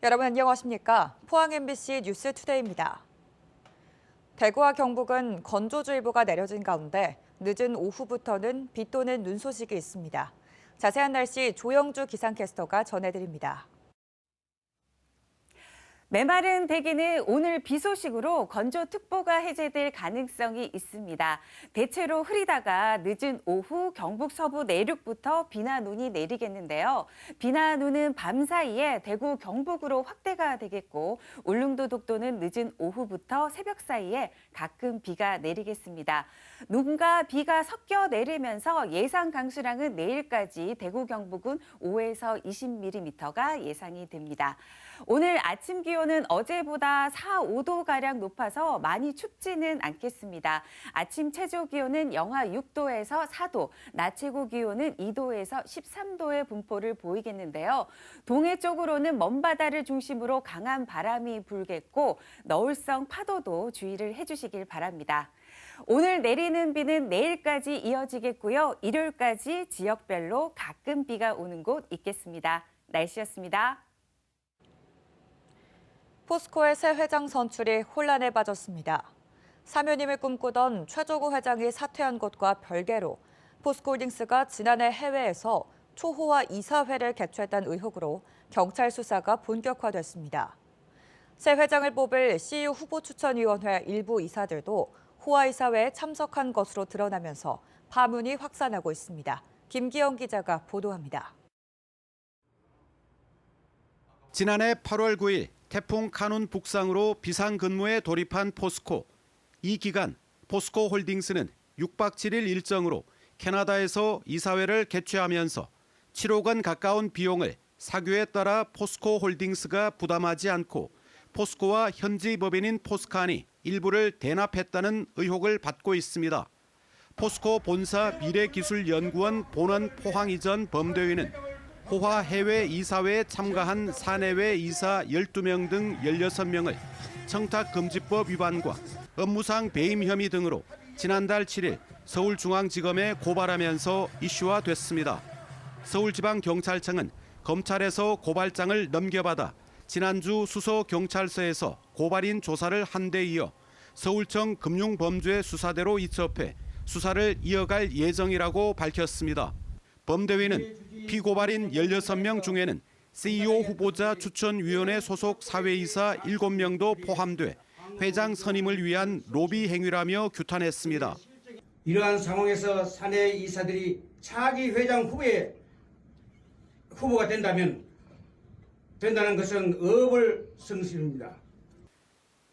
여러분 안녕하십니까? 포항 MBC 뉴스투데이입니다. 대구와 경북은 건조주의보가 내려진 가운데 늦은 오후부터는 비 또는 눈 소식이 있습니다. 자세한 날씨 조영주 기상캐스터가 전해드립니다. 메마른 대기는 오늘 비 소식으로 건조특보가 해제될 가능성이 있습니다. 대체로 흐리다가 늦은 오후 경북 서부 내륙부터 비나 눈이 내리겠는데요. 비나 눈은 밤 사이에 대구 경북으로 확대가 되겠고 울릉도 독도는 늦은 오후부터 새벽 사이에 가끔 비가 내리겠습니다. 눈과 비가 섞여 내리면서 예상 강수량은 내일까지 대구 경북은 5에서 20mm가 예상이 됩니다. 오늘 아침 기온은 어제보다 4, 5도가량 높아서 많이 춥지는 않겠습니다. 아침 최저 기온은 영하 6도에서 4도, 낮 최고 기온은 2도에서 13도의 분포를 보이겠는데요. 동해 쪽으로는 먼바다를 중심으로 강한 바람이 불겠고 너울성 파도도 주의를 해주시길 바랍니다. 오늘 내리는 비는 내일까지 이어지겠고요. 일요일까지 지역별로 가끔 비가 오는 곳 있겠습니다. 날씨였습니다. 포스코의 새 회장 선출이 혼란에 빠졌습니다. 사면임을 꿈꾸던 최조구 회장이 사퇴한 것과 별개로 포스코홀딩스가 지난해 해외에서 초호화 이사회를 개최했다는 의혹으로 경찰 수사가 본격화됐습니다. 새 회장을 뽑을 CEO 후보추천위원회 일부 이사들도 호화 이사회에 참석한 것으로 드러나면서 파문이 확산하고 있습니다. 김기영 기자가 보도합니다. 지난해 8월 9일 태풍 카눈 북상으로 비상근무에 돌입한 포스코. 이 기간 포스코홀딩스는 6박 7일 일정으로 캐나다에서 이사회를 개최하면서 7억 원 가까운 비용을 사규에 따라 포스코홀딩스가 부담하지 않고 포스코와 현지 법인인 포스칸이 일부를 대납했다는 의혹을 받고 있습니다. 포스코 본사 미래기술연구원 본원 포항 이전 범대위는 호화 해외 이사회에 참가한 사내외 이사 12명 등 16명을 청탁금지법 위반과 업무상 배임 혐의 등으로 지난달 7일 서울중앙지검에 고발하면서 이슈화됐습니다. 서울지방경찰청은 검찰에서 고발장을 넘겨받아 지난주 수서경찰서에서 고발인 조사를 한 데 이어 서울청 금융범죄수사대로 이첩해 수사를 이어갈 예정이라고 밝혔습니다. 범대위는 피고발인 16명 중에는 CEO 후보자 추천위원회 소속 사회이사 7명도 포함돼 회장 선임을 위한 로비 행위라며 규탄했습니다. 이러한 상황에서 사내 이사들이 차기 회장 후보가 된다는 것은 어불성설입니다.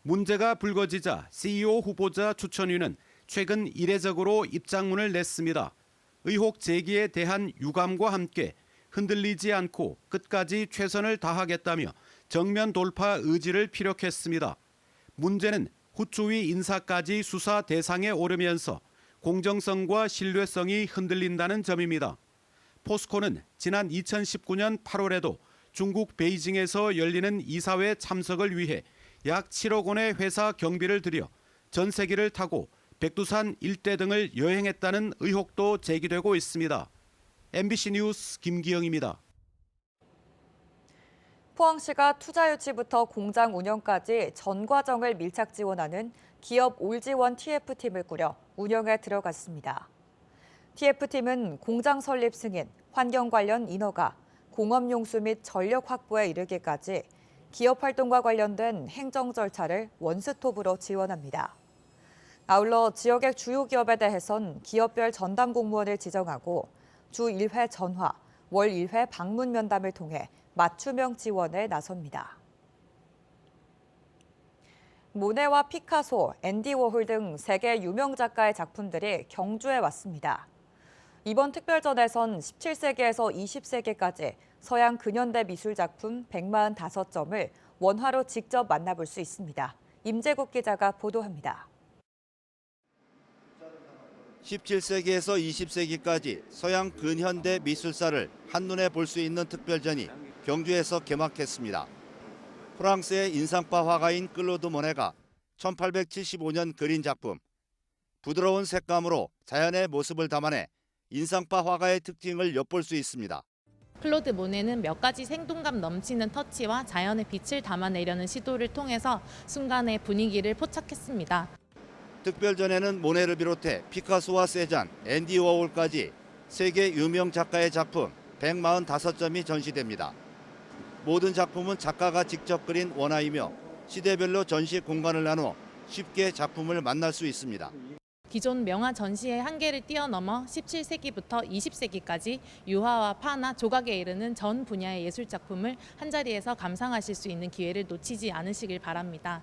문제가 불거지자 CEO 후보자 추천위는 최근 이례적으로 입장문을 냈습니다. 의혹 제기에 대한 유감과 함께 흔들리지 않고 끝까지 최선을 다하겠다며 정면 돌파 의지를 피력했습니다. 문제는 후추위 인사까지 수사 대상에 오르면서 공정성과 신뢰성이 흔들린다는 점입니다. 포스코는 지난 2019년 8월에도 중국 베이징에서 열리는 이사회 참석을 위해 약 7억 원의 회사 경비를 들여 전세기를 타고 백두산 일대 등을 여행했다는 의혹도 제기되고 있습니다. MBC 뉴스 김기영입니다. 포항시가 투자 유치부터 공장 운영까지 전 과정을 밀착 지원하는 기업 올지원 TF팀을 꾸려 운영에 들어갔습니다. TF팀은 공장 설립 승인, 환경 관련 인허가, 공업용수 및 전력 확보에 이르기까지 기업 활동과 관련된 행정 절차를 원스톱으로 지원합니다. 아울러 지역의 주요 기업에 대해선 기업별 전담 공무원을 지정하고 주 1회 전화, 월 1회 방문 면담을 통해 맞춤형 지원에 나섭니다. 모네와 피카소, 앤디 워홀 등 세계 유명 작가의 작품들이 경주에 왔습니다. 이번 특별전에선 17세기에서 20세기까지 서양 근현대 미술 작품 145점을 원화로 직접 만나볼 수 있습니다. 임재국 기자가 보도합니다. 17세기에서 20세기까지 서양 근현대 미술사를 한눈에 볼 수 있는 특별전이 경주에서 개막했습니다. 프랑스의 인상파 화가인 클로드 모네가 1875년 그린 작품, 부드러운 색감으로 자연의 모습을 담아내 인상파 화가의 특징을 엿볼 수 있습니다. 클로드 모네는 몇 가지 생동감 넘치는 터치와 자연의 빛을 담아내려는 시도를 통해서 순간의 분위기를 포착했습니다. 특별전에는 모네를 비롯해 피카소와 세잔, 앤디 워홀까지 세계 유명 작가의 작품 145점이 전시됩니다. 모든 작품은 작가가 직접 그린 원화이며 시대별로 전시 공간을 나눠 쉽게 작품을 만날 수 있습니다. 기존 명화 전시의 한계를 뛰어넘어 17세기부터 20세기까지 유화와 파나 조각에 이르는 전 분야의 예술 작품을 한자리에서 감상하실 수 있는 기회를 놓치지 않으시길 바랍니다.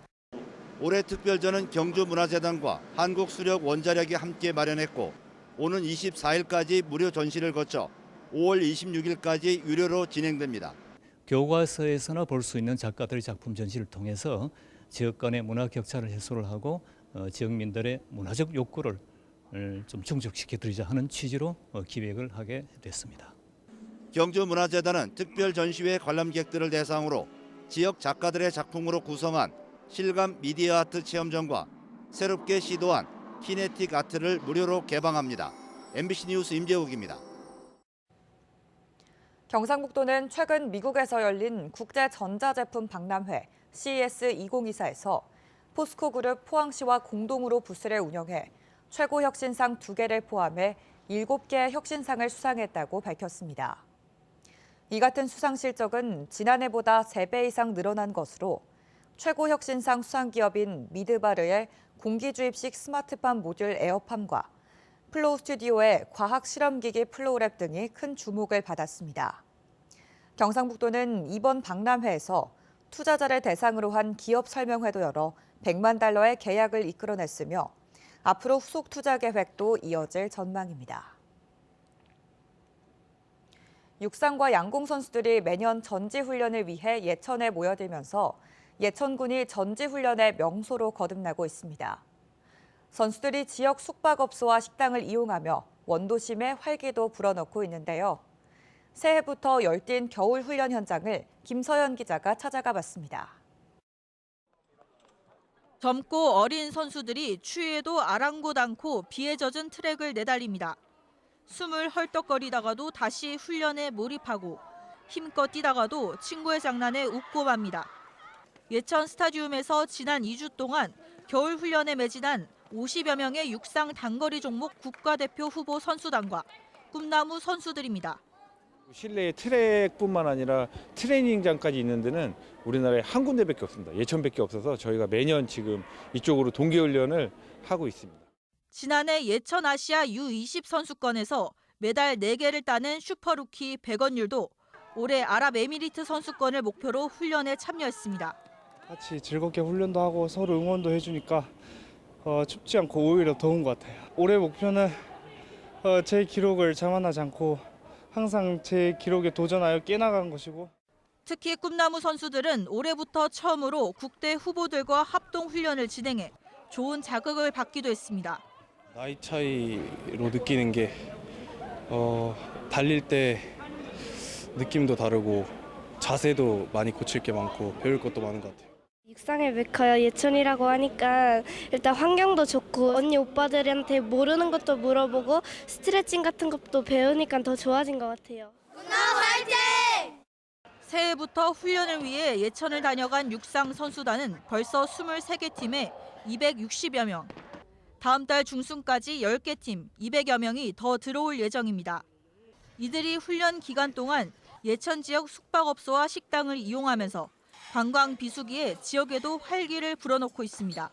올해 특별전은 경주문화재단과 한국수력원자력이 함께 마련했고 오는 24일까지 무료 전시를 거쳐 5월 26일까지 유료로 진행됩니다. 교과서에서나 볼 수 있는 작가들의 작품 전시를 통해서 지역 간의 문화 격차를 해소를 하고 지역민들의 문화적 욕구를 좀 충족시켜드리자 하는 취지로 기획을 하게 됐습니다. 경주문화재단은 특별 전시회 관람객들을 대상으로 지역 작가들의 작품으로 구성한 실감 미디어 아트 체험전과 새롭게 시도한 키네틱 아트를 무료로 개방합니다. MBC 뉴스 임재욱입니다. 경상북도는 최근 미국에서 열린 국제전자제품 박람회 CES 2024에서 포스코 그룹 포항시와 공동으로 부스를 운영해 최고 혁신상 2개를 포함해 7개의 혁신상을 수상했다고 밝혔습니다. 이 같은 수상 실적은 지난해보다 3배 이상 늘어난 것으로 최고 혁신상 수상 기업인 미드바르의 공기주입식 스마트팜 모듈 에어팜과 플로우 스튜디오의 과학 실험기기 플로우랩 등이 큰 주목을 받았습니다. 경상북도는 이번 박람회에서 투자자를 대상으로 한 기업 설명회도 열어 100만 달러의 계약을 이끌어냈으며 앞으로 후속 투자 계획도 이어질 전망입니다. 육상과 양궁 선수들이 매년 전지훈련을 위해 예천에 모여들면서 예천군이 전지훈련의 명소로 거듭나고 있습니다. 선수들이 지역 숙박업소와 식당을 이용하며 원도심에 활기도 불어넣고 있는데요. 새해부터 열띤 겨울 훈련 현장을 김서연 기자가 찾아가 봤습니다. 젊고 어린 선수들이 추위에도 아랑곳 않고 비에 젖은 트랙을 내달립니다. 숨을 헐떡거리다가도 다시 훈련에 몰입하고 힘껏 뛰다가도 친구의 장난에 웃고 맙니다. 예천 스타디움에서 지난 2주 동안 겨울 훈련에 매진한 50여 명의 육상 단거리 종목 국가대표 후보 선수단과 꿈나무 선수들입니다. 실내 트랙뿐만 아니라 트레이닝장까지 있는 데는 우리나라에 한 군데밖에 없습니다. 예천밖에 없어서 저희가 매년 지금 이쪽으로 동계훈련을 하고 있습니다. 지난해 예천 아시아 U20 선수권에서 메달 4개를 따는 슈퍼루키 백원율도 올해 아랍에미리트 선수권을 목표로 훈련에 참여했습니다. 같이 즐겁게 훈련도 하고 서로 응원도 해주니까 춥지 않고 오히려 더운 것 같아요. 올해 목표는 제 기록을 자만하지 않고 항상 제 기록에 도전하여 깨나가는 것이고 특히 꿈나무 선수들은 올해부터 처음으로 국대 후보들과 합동 훈련을 진행해 좋은 자극을 받기도 했습니다. 나이 차이로 느끼는 게 달릴 때 느낌도 다르고 자세도 많이 고칠 게 많고 배울 것도 많은 것 같아요. 육상의 메카 예천이라고 하니까 일단 환경도 좋고 언니 오빠들한테 모르는 것도 물어보고 스트레칭 같은 것도 배우니까 더 좋아진 것 같아요. 새해부터 훈련을 위해 예천을 다녀간 육상 선수단은 벌써 23개 팀에 260여 명. 다음 달 중순까지 10개 팀 200여 명이 더 들어올 예정입니다. 이들이 훈련 기간 동안 예천 지역 숙박업소와 식당을 이용하면서 관광 비수기에 지역에도 활기를 불어넣고 있습니다.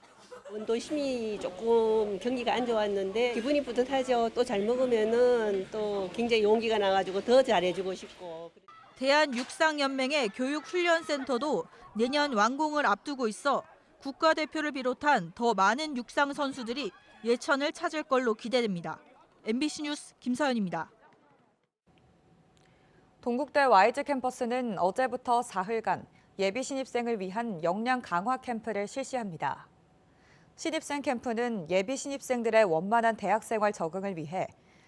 원도심이 조금 경기가 안 좋았는데 기분이 뿌듯하죠. 또 잘 먹으면은 또 굉장히 용기가 나가지고 더 잘해주고 싶고. 대한육상연맹의 교육훈련센터도 내년 완공을 앞두고 있어 국가대표를 비롯한 더 많은 육상 선수들이 예천을 찾을 걸로 기대됩니다. MBC 뉴스 김서연입니다. 동국대 YG 캠퍼스는 어제부터 사흘간 예비 신입생을 위한 역량 강화 캠프를 실시합니다. 신입생 캠프는 예비 신입생들의 원만한 대학생활 적응을 위해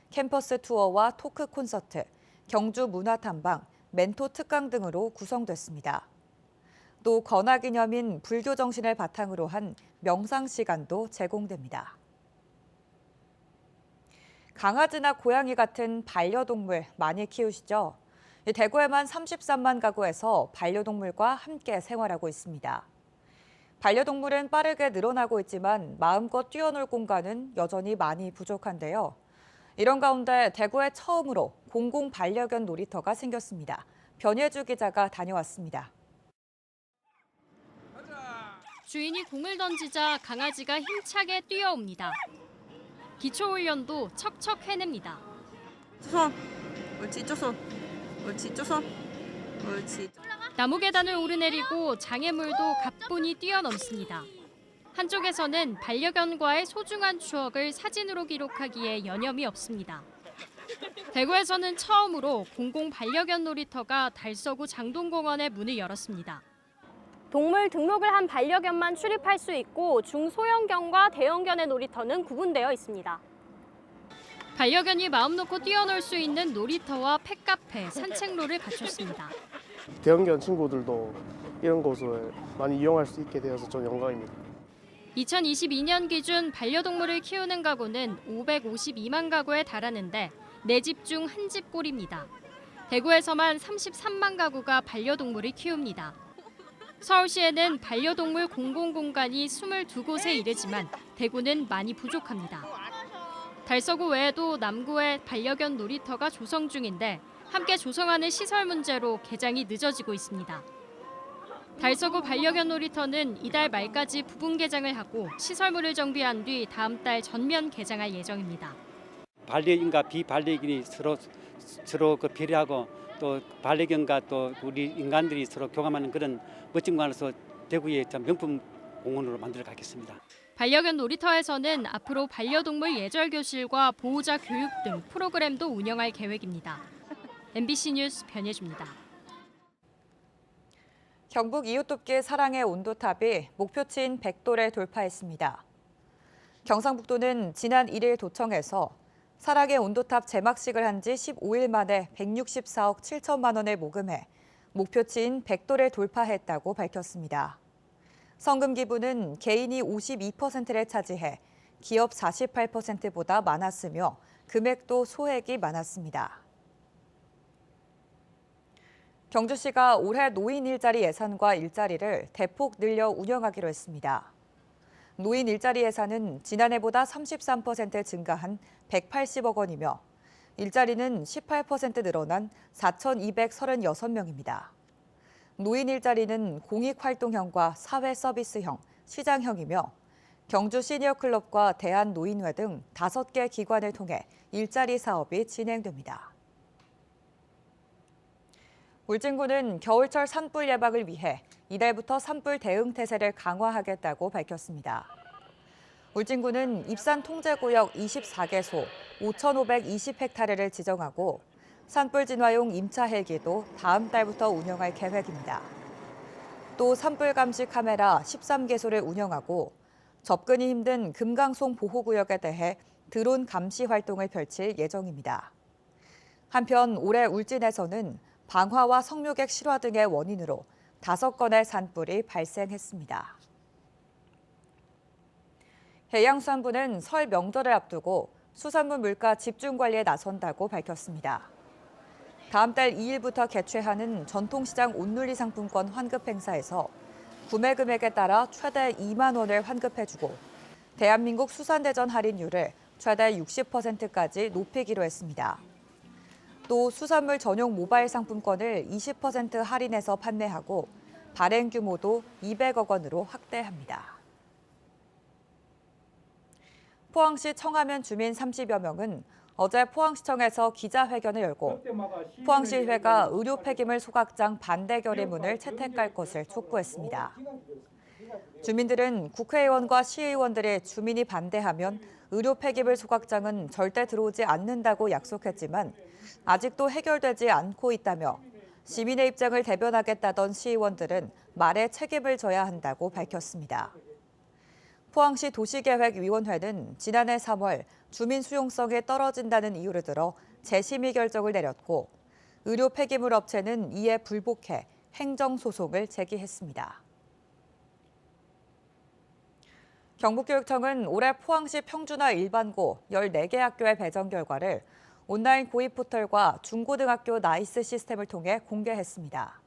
캠퍼스 투어와 토크 콘서트, 경주 문화 탐방, 멘토 특강 등으로 구성됐습니다. 또 건화 기념인 불교 정신을 바탕으로 한 명상 시간도 제공됩니다. 강아지나 고양이 같은 반려동물 많이 키우시죠? 대구에만 33만 가구에서 반려동물과 함께 생활하고 있습니다. 반려동물은 빠르게 늘어나고 있지만 마음껏 뛰어놀 공간은 여전히 많이 부족한데요. 이런 가운데 대구에 처음으로 공공 반려견 놀이터가 생겼습니다. 변예주 기자가 다녀왔습니다. 주인이 공을 던지자 강아지가 힘차게 뛰어옵니다. 기초훈련도 척척 해냅니다. 손, 옳지, 쪼손, 옳지, 쪼손, 옳지. 나무 계단을 오르내리고 장애물도 가뿐히 뛰어넘습니다. 한쪽에서는 반려견과의 소중한 추억을 사진으로 기록하기에 여념이 없습니다. 대구에서는 처음으로 공공 반려견 놀이터가 달서구 장동공원에 문을 열었습니다. 동물 등록을 한 반려견만 출입할 수 있고 중소형견과 대형견의 놀이터는 구분되어 있습니다. 반려견이 마음 놓고 뛰어놀 수 있는 놀이터와 펫카페, 산책로를 갖췄습니다. 대형견 친구들도 이런 곳을 많이 이용할 수 있게 되어서 좀 영광입니다. 2022년 기준 반려동물을 키우는 가구는 552만 가구에 달하는데 4집 중 1집 꼴입니다. 대구에서만 33만 가구가 반려동물을 키웁니다. 서울시에는 반려동물 공공공간이 22곳에 이르지만 대구는 많이 부족합니다. 달서구 외에도 남구에 반려견 놀이터가 조성 중인데 함께 조성하는 시설 문제로 개장이 늦어지고 있습니다. 달서구 반려견 놀이터는 이달 말까지 부분 개장을 하고 시설물을 정비한 뒤 다음 달 전면 개장할 예정입니다. 반려인과 비반려인이 서로 배려하고 또 반려견과 또 우리 인간들이 서로 교감하는 그런 멋진 공간으로서 대구의 명품 공원으로 만들어 가겠습니다. 반려견 놀이터에서는 앞으로 반려동물 예절 교실과 보호자 교육 등 프로그램도 운영할 계획입니다. MBC 뉴스 변예주입니다. 경북 이웃돕기 사랑의 온도탑이 목표치인 100도를 돌파했습니다. 경상북도는 지난 1일 도청에서 사랑의 온도탑 제막식을 한 지 15일 만에 164억 7천만 원을 모금해 목표치인 100도를 돌파했다고 밝혔습니다. 성금 기부는 개인이 52%를 차지해 기업 48%보다 많았으며 금액도 소액이 많았습니다. 경주시가 올해 노인 일자리 예산과 일자리를 대폭 늘려 운영하기로 했습니다. 노인 일자리 예산은 지난해보다 33% 증가한 180억 원이며 일자리는 18% 늘어난 4,236명입니다. 노인 일자리는 공익활동형과 사회서비스형, 시장형이며 경주 시니어클럽과 대한노인회 등 5개 기관을 통해 일자리 사업이 진행됩니다. 울진군은 겨울철 산불 예방을 위해 이달부터 산불 대응 태세를 강화하겠다고 밝혔습니다. 울진군은 입산 통제구역 24개소 5,520헥타르를 지정하고 산불 진화용 임차 헬기도 다음 달부터 운영할 계획입니다. 또 산불 감시 카메라 13개소를 운영하고 접근이 힘든 금강송 보호구역에 대해 드론 감시 활동을 펼칠 예정입니다. 한편 올해 울진에서는 방화와 석류객 실화 등의 원인으로 5건의 산불이 발생했습니다. 해양수산부는 설 명절을 앞두고 수산물 물가 집중 관리에 나선다고 밝혔습니다. 다음 달 2일부터 개최하는 전통시장 온누리 상품권 환급 행사에서 구매 금액에 따라 최대 2만 원을 환급해주고 대한민국 수산대전 할인율을 최대 60%까지 높이기로 했습니다. 또 수산물 전용 모바일 상품권을 20% 할인해서 판매하고 발행 규모도 200억 원으로 확대합니다. 포항시 청하면 주민 30여 명은 어제 포항시청에서 기자회견을 열고 포항시의회가 의료 폐기물 소각장 반대 결의문을 채택할 것을 촉구했습니다. 주민들은 국회의원과 시의원들이 주민이 반대하면 의료 폐기물 소각장은 절대 들어오지 않는다고 약속했지만 아직도 해결되지 않고 있다며 시민의 입장을 대변하겠다던 시의원들은 말에 책임을 져야 한다고 밝혔습니다. 포항시 도시계획위원회는 지난해 3월 주민 수용성이 떨어진다는 이유를 들어 재심의 결정을 내렸고 의료 폐기물 업체는 이에 불복해 행정소송을 제기했습니다. 경북교육청은 올해 포항시 평준화 일반고 14개 학교의 배정 결과를 온라인 고입 포털과 중고등학교 나이스 시스템을 통해 공개했습니다.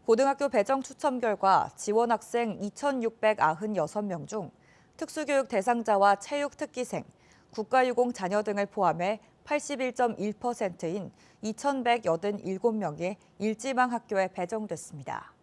고등학교 배정 추첨 결과 지원 학생 2,696명 중 특수교육 대상자와 체육 특기생, 국가유공 자녀 등을 포함해 81.1%인 2,187명이 일지망 학교에 배정됐습니다.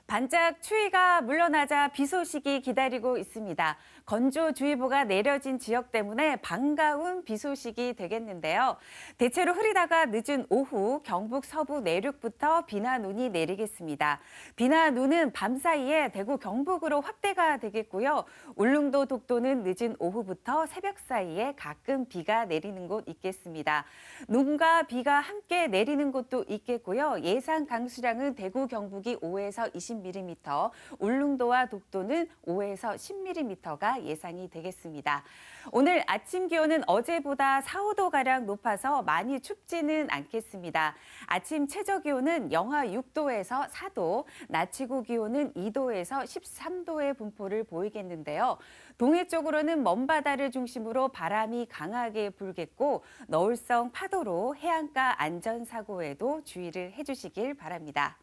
반짝 추위가 물러나자 비 소식이 기다리고 있습니다. 건조주의보가 내려진 지역 때문에 반가운 비 소식이 되겠는데요. 대체로 흐리다가 늦은 오후 경북 서부 내륙부터 비나 눈이 내리겠습니다. 비나 눈은 밤 사이에 대구 경북으로 확대가 되겠고요. 울릉도 독도는 늦은 오후부터 새벽 사이에 가끔 비가 내리는 곳 있겠습니다. 눈과 비가 함께 내리는 곳도 있겠고요. 예상 강수량은 대구 경북이 5에서 20mm, 울릉도와 독도는 5에서 10mm가 예상이 되겠습니다. 오늘 아침 기온은 어제보다 4, 5도가량 높아서 많이 춥지는 않겠습니다. 아침 최저 기온은 영하 6도에서 4도, 낮 최고 기온은 2도에서 13도의 분포를 보이겠는데요. 동해 쪽으로는 먼바다를 중심으로 바람이 강하게 불겠고 너울성 파도로 해안가 안전사고에도 주의를 해주시길 바랍니다.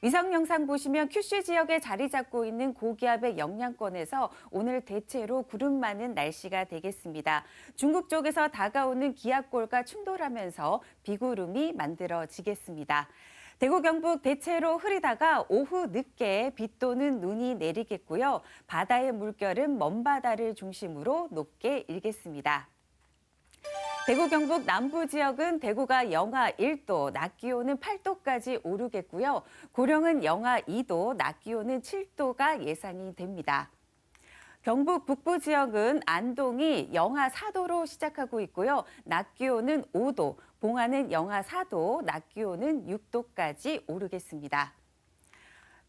위성 영상 보시면 큐슈 지역에 자리 잡고 있는 고기압의 영향권에서 오늘 대체로 구름 많은 날씨가 되겠습니다. 중국 쪽에서 다가오는 기압골과 충돌하면서 비구름이 만들어지겠습니다. 대구 경북 대체로 흐리다가 오후 늦게 비 또는 눈이 내리겠고요. 바다의 물결은 먼바다를 중심으로 높게 일겠습니다. 대구 경북 남부 지역은 대구가 영하 1도, 낮 기온은 8도까지 오르겠고요. 고령은 영하 2도, 낮 기온은 7도가 예상이 됩니다. 경북 북부 지역은 안동이 영하 4도로 시작하고 있고요. 낮 기온은 5도, 봉화는 영하 4도, 낮 기온은 6도까지 오르겠습니다.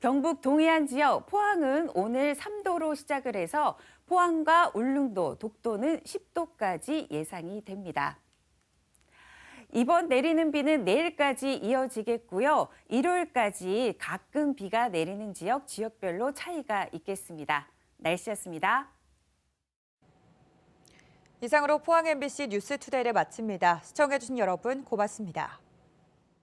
경북 동해안 지역 포항은 오늘 3도로 시작을 해서 포항과 울릉도, 독도는 10도까지 예상이 됩니다. 이번 내리는 비는 내일까지 이어지겠고요. 일요일까지 가끔 비가 내리는 지역, 지역별로 차이가 있겠습니다. 날씨였습니다. 이상으로 포항 MBC 뉴스투데이를 마칩니다. 시청해주신 여러분 고맙습니다.